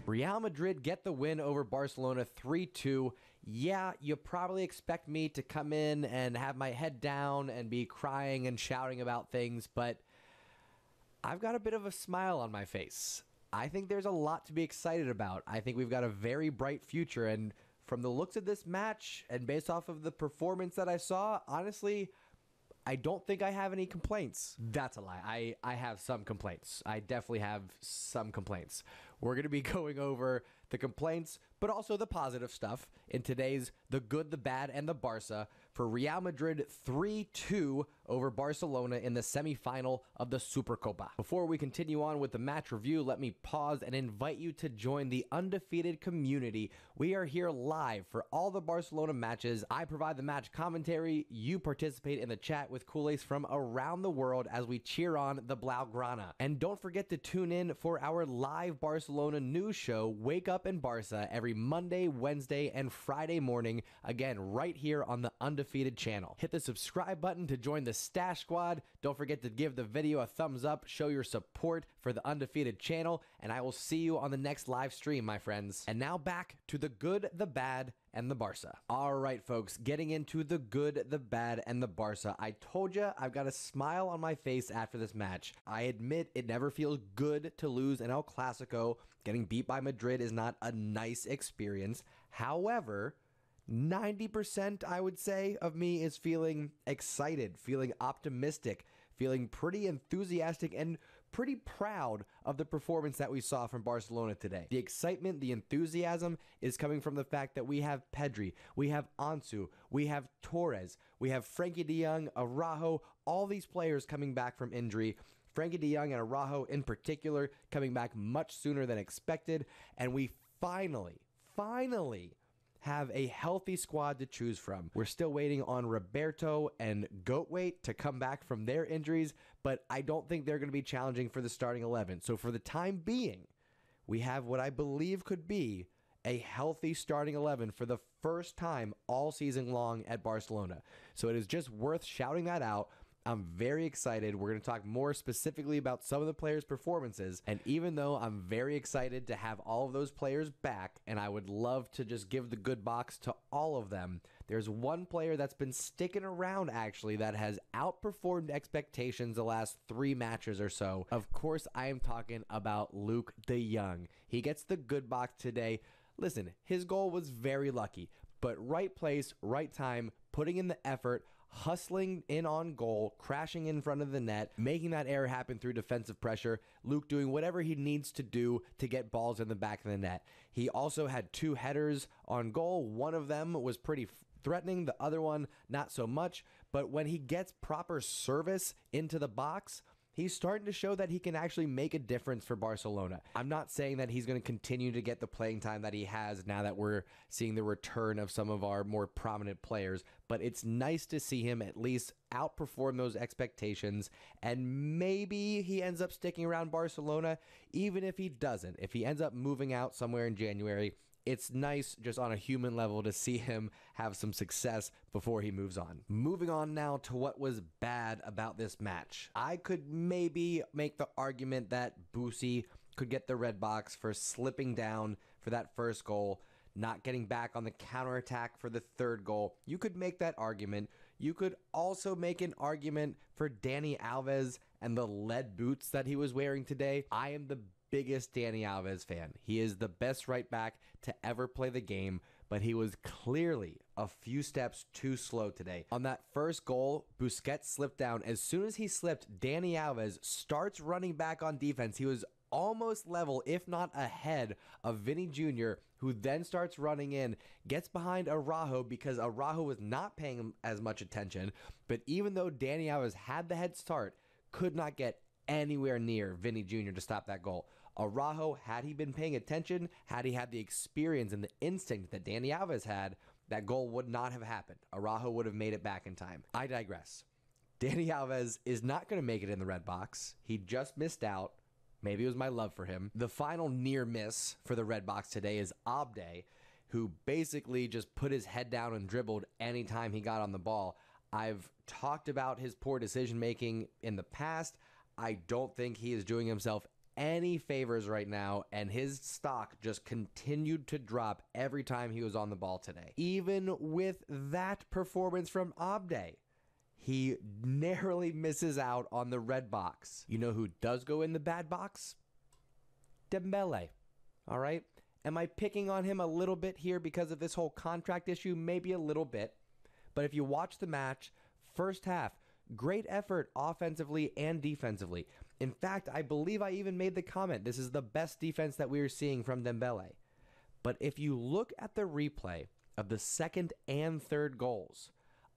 Real Madrid get the win over Barcelona 3-2. Yeah, you probably expect me to come in and have my head down and be crying and shouting about things, but I've got a bit of a smile on my face. I think there's a lot to be excited about. I think we've got a very bright future, and from the looks of this match and based off of the performance that I saw, honestly, I don't think I have any complaints. That's a lie. I have some complaints. I definitely have some complaints. We're going to be going over the complaints, but also the positive stuff in today's The Good, the Bad, and the Barca for Real Madrid 3-2 over Barcelona in the semifinal of the Supercopa. Before we continue on with the match review, let me pause and invite you to join the undefeated community. We are here live for all the Barcelona matches. I provide the match commentary. You participate in the chat with Kool-Aid from around the world as we cheer on the Blaugrana. And don't forget to tune in for our live Barcelona news show, Wake Up in Barca, every Monday, Wednesday, and Friday morning, again, right here on the Undefeated channel. Hit the subscribe button to join the Stash Squad. Don't forget to give the video a thumbs up, show your support for the Undefeated channel, and I will see you on the next live stream, my friends. And now back to the good, the bad, and the Barca. All right, folks, getting into the good, the bad, and the Barca. I told you I've got a smile on my face after this match. I admit it never feels good to lose in El Clasico. Getting beat by Madrid is not a nice experience. However, 90%, I would say, of me is feeling excited, feeling optimistic, feeling pretty enthusiastic, and pretty proud of the performance that we saw from Barcelona today. The excitement, the enthusiasm is coming from the fact that we have Pedri, we have Ansu, we have Torres, we have Frankie de Jong, Araujo, all these players coming back from injury. Frankie de Jong and Araujo in particular coming back much sooner than expected, and we finally have a healthy squad to choose from. We're still waiting on Roberto and Goatweight to come back from their injuries, but I don't think they're going to be challenging for the starting 11. So for the time being, we have what I believe could be a healthy starting 11 for the first time all season long at Barcelona. So it is just worth shouting that out. I'm very excited. We're going to talk more specifically about some of the players' performances. And even though I'm very excited to have all of those players back, and I would love to just give the good box to all of them, there's one player that's been sticking around, actually, that has outperformed expectations the last 3 matches or so. Of course, I am talking about Luke de Jong. He gets the good box today. Listen, his goal was very lucky, but right place, right time, putting in the effort, hustling in on goal, crashing in front of the net, making that error happen through defensive pressure. Luke doing whatever he needs to do to get balls in the back of the net. He also had 2 headers on goal. One of them was pretty threatening, the other one not so much. But when he gets proper service into the box, he's starting to show that he can actually make a difference for Barcelona. I'm not saying that he's going to continue to get the playing time that he has now that we're seeing the return of some of our more prominent players, but it's nice to see him at least outperform those expectations, and maybe he ends up sticking around Barcelona. Even if he doesn't, if he ends up moving out somewhere in January, it's nice just on a human level to see him have some success before he moves on. Moving on now to what was bad about this match. I could maybe make the argument that Boosie could get the red box for slipping down for that first goal, not getting back on the counterattack for the third goal. You could make that argument. You could also make an argument for Dani Alves and the lead boots that he was wearing today. I am the biggest Dani Alves fan. He is the best right back to ever play the game, but he was clearly a few steps too slow today. On that first goal, Busquets slipped down. As soon as he slipped, Dani Alves starts running back on defense. He was almost level, if not ahead, of Vinny Jr., who then starts running in, gets behind Araujo because Araujo was not paying him as much attention, but even though Dani Alves had the head start, could not get anywhere near Vinny Jr. to stop that goal. Araujo, had he been paying attention, had he had the experience and the instinct that Dani Alves had, that goal would not have happened. Araujo would have made it back in time. I digress. Dani Alves is not going to make it in the red box. He just missed out. Maybe it was my love for him. The final near miss for the red box today is Abde, who basically just put his head down and dribbled anytime he got on the ball. I've talked about his poor decision making in the past. I don't think he is doing himself any favors right now, and his stock just continued to drop every time he was on the ball today. Even with that performance from Abde, he narrowly misses out on the red box. You know who does go in the bad box? Dembele. All right? Am I picking on him a little bit here because of this whole contract issue? Maybe a little bit. But if you watch the match, first half, great effort offensively and defensively. In fact, I believe I even made the comment, this is the best defense that we are seeing from Dembele. But if you look at the replay of the second and third goals,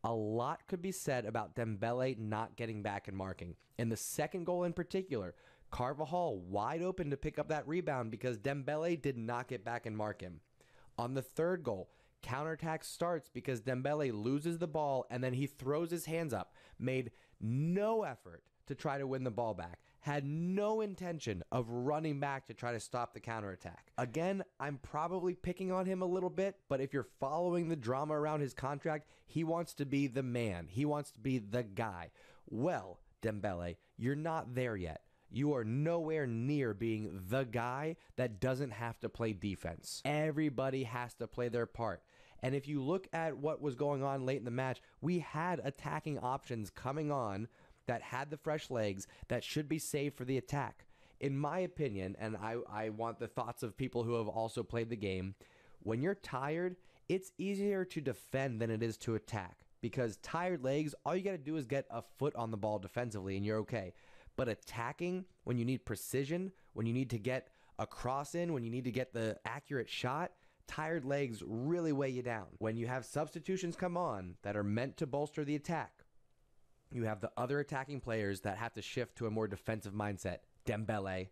a lot could be said about Dembele not getting back and marking. In the second goal in particular, Carvajal wide open to pick up that rebound because Dembele did not get back and mark him. On the third goal, counterattack starts because Dembele loses the ball and then he throws his hands up, made no effort to try to win the ball back, had no intention of running back to try to stop the counterattack. Again, I'm probably picking on him a little bit, but if you're following the drama around his contract, he wants to be the man. He wants to be the guy. Well, Dembele, you're not there yet. You are nowhere near being the guy that doesn't have to play defense. Everybody has to play their part. And if you look at what was going on late in the match, we had attacking options coming on that had the fresh legs that should be saved for the attack. In my opinion, and I want the thoughts of people who have also played the game, when you're tired, it's easier to defend than it is to attack. Because tired legs, all you got to do is get a foot on the ball defensively and you're okay. But attacking, when you need precision, when you need to get a cross in, when you need to get the accurate shot, tired legs really weigh you down. When you have substitutions come on that are meant to bolster the attack, you have the other attacking players that have to shift to a more defensive mindset. Dembele,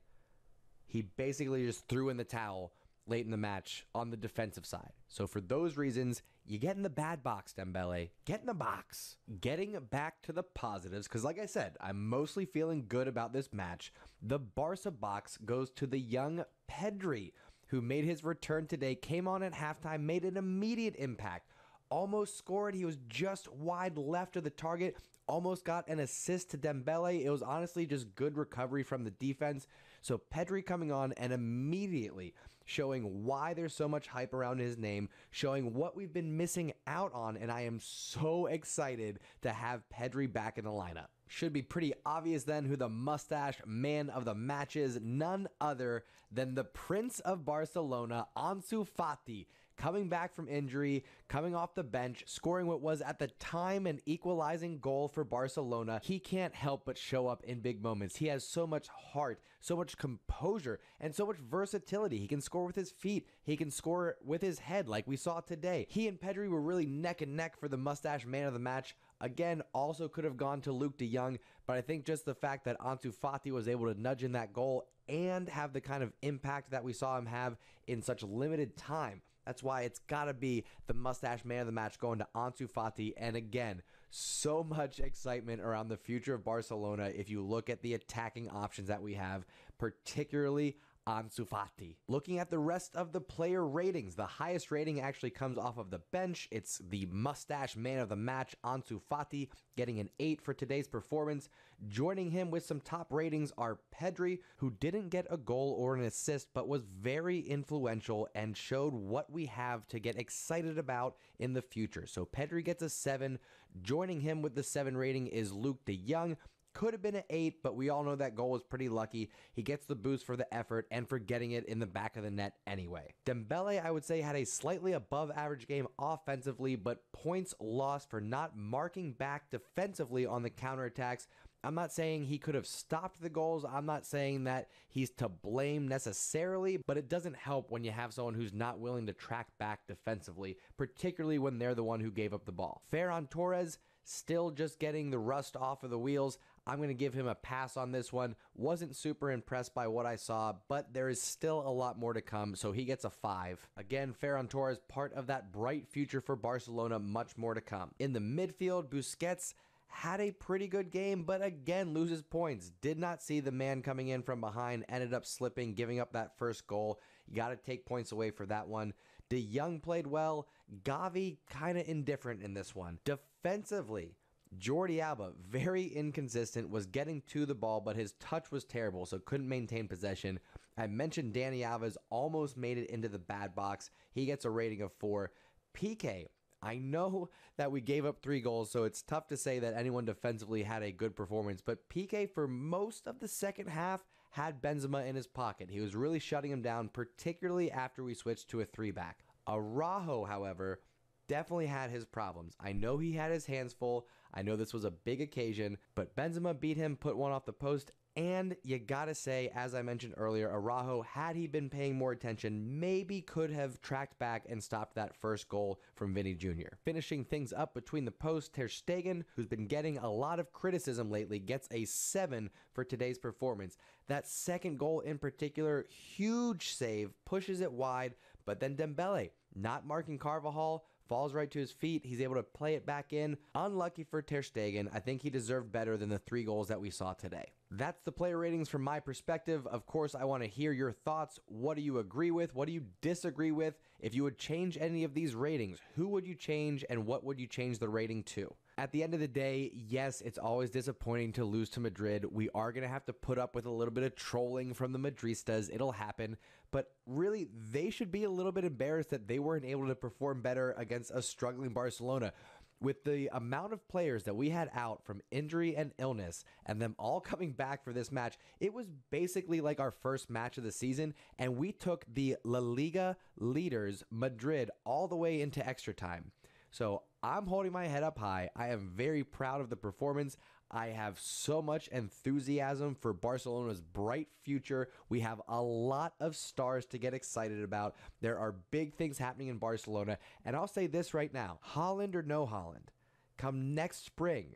he basically just threw in the towel late in the match on the defensive side. So for those reasons, you get in the bad box, Dembele. Get in the box. Getting back to the positives, because like I said, I'm mostly feeling good about this match. The Barca box goes to the young Pedri, who made his return today, came on at halftime, made an immediate impact. Almost scored. He was just wide left of the target. Almost got an assist to Dembele. It was honestly just good recovery from the defense. So Pedri coming on and immediately showing why there's so much hype around his name, showing what we've been missing out on, and I am so excited to have Pedri back in the lineup. Should be pretty obvious then who the mustache man of the match is, none other than the Prince of Barcelona, Ansu Fati, coming back from injury, coming off the bench, scoring what was at the time an equalizing goal for Barcelona. He can't help but show up in big moments. He has so much heart, so much composure, and so much versatility. He can score with his feet. He can score with his head like we saw today. He and Pedri were really neck and neck for the mustache man of the match. Again, also could have gone to Luke de Jong, but I think just the fact that Ansu Fati was able to nudge in that goal and have the kind of impact that we saw him have in such limited time, that's why it's got to be the mustache man of the match going to Ansu Fati. And again, so much excitement around the future of Barcelona if you look at the attacking options that we have, particularly Ansu Fati. Looking at the rest of the player ratings, the highest rating actually comes off of the bench. It's the mustache man of the match, Ansu Fati, getting an 8 for today's performance. Joining him with some top ratings are Pedri, who didn't get a goal or an assist, but was very influential and showed what we have to get excited about in the future. So Pedri gets a 7. Joining him with the 7 rating is Luke de Jong. Could have been an 8, but we all know that goal was pretty lucky. He gets the boost for the effort and for getting it in the back of the net anyway. Dembele, I would say, had a slightly above average game offensively, but points lost for not marking back defensively on the counterattacks. I'm not saying he could have stopped the goals. I'm not saying that he's to blame necessarily, but it doesn't help when you have someone who's not willing to track back defensively, particularly when they're the one who gave up the ball. Ferran Torres, still just getting the rust off of the wheels. I'm going to give him a pass on this one. Wasn't super impressed by what I saw, but there is still a lot more to come, so he gets a 5. Again, Ferran Torres, part of that bright future for Barcelona, much more to come. In the midfield, Busquets had a pretty good game, but again loses points. Did not see the man coming in from behind, ended up slipping, giving up that first goal. You got to take points away for that one. De Jong played well. Gavi kind of indifferent in this one. Defensively, Jordi Alba, very inconsistent, was getting to the ball, but his touch was terrible, so couldn't maintain possession. I mentioned Dani Alves almost made it into the bad box. He gets a rating of 4. PK, I know that we gave up 3 goals, so it's tough to say that anyone defensively had a good performance, but PK for most of the second half had Benzema in his pocket. He was really shutting him down, particularly after we switched to a 3-back. Araujo, however, definitely had his problems. I know he had his hands full. I know this was a big occasion, but Benzema beat him, put one off the post, and you gotta say, as I mentioned earlier, Araujo, had he been paying more attention, maybe could have tracked back and stopped that first goal from Vinny Jr. Finishing things up between the posts, Ter Stegen, who's been getting a lot of criticism lately, gets a 7 for today's performance. That second goal in particular, huge save, pushes it wide, but then Dembele, not marking Carvajal, falls right to his feet. He's able to play it back in. Unlucky for Ter Stegen. I think he deserved better than the 3 goals that we saw today. That's the player ratings from my perspective. Of course, I want to hear your thoughts. What do you agree with? What do you disagree with? If you would change any of these ratings, who would you change and what would you change the rating to? At the end of the day, yes, it's always disappointing to lose to Madrid. We are going to have to put up with a little bit of trolling from the Madristas. It'll happen. But really, they should be a little bit embarrassed that they weren't able to perform better against a struggling Barcelona. With the amount of players that we had out from injury and illness and them all coming back for this match, it was basically like our first match of the season, and we took the La Liga leaders, Madrid, all the way into extra time. So I'm holding my head up high. I am very proud of the performance. I have so much enthusiasm for Barcelona's bright future. We have a lot of stars to get excited about. There are big things happening in Barcelona. And I'll say this right now, Haaland or no Haaland, come next spring,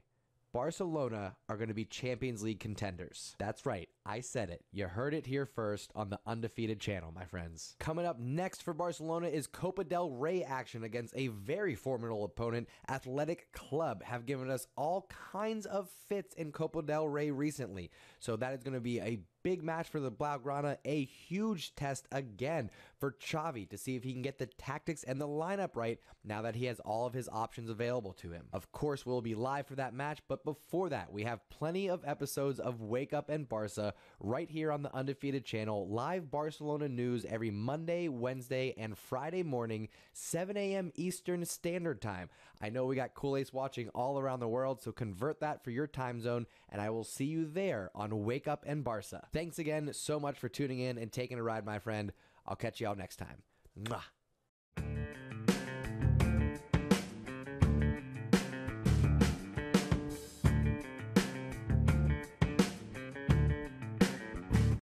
Barcelona are going to be Champions League contenders. That's right. I said it. You heard it here first on the Undefeated channel, my friends. Coming up next for Barcelona is Copa del Rey action against a very formidable opponent. Athletic Club have given us all kinds of fits in Copa del Rey recently. So that is going to be a big match for the Blaugrana, a huge test again for Xavi to see if he can get the tactics and the lineup right now that he has all of his options available to him. Of course, we'll be live for that match, but before that, we have plenty of episodes of Wake Up and Barca right here on the Undefeated channel. Live Barcelona news every Monday, Wednesday, and Friday morning, 7 a.m. Eastern Standard Time. I know we got Cool Ace watching all around the world, so convert that for your time zone, and I will see you there on Wake Up and Barca. Thanks again so much for tuning in and taking a ride, my friend. I'll catch y'all next time. Mwah.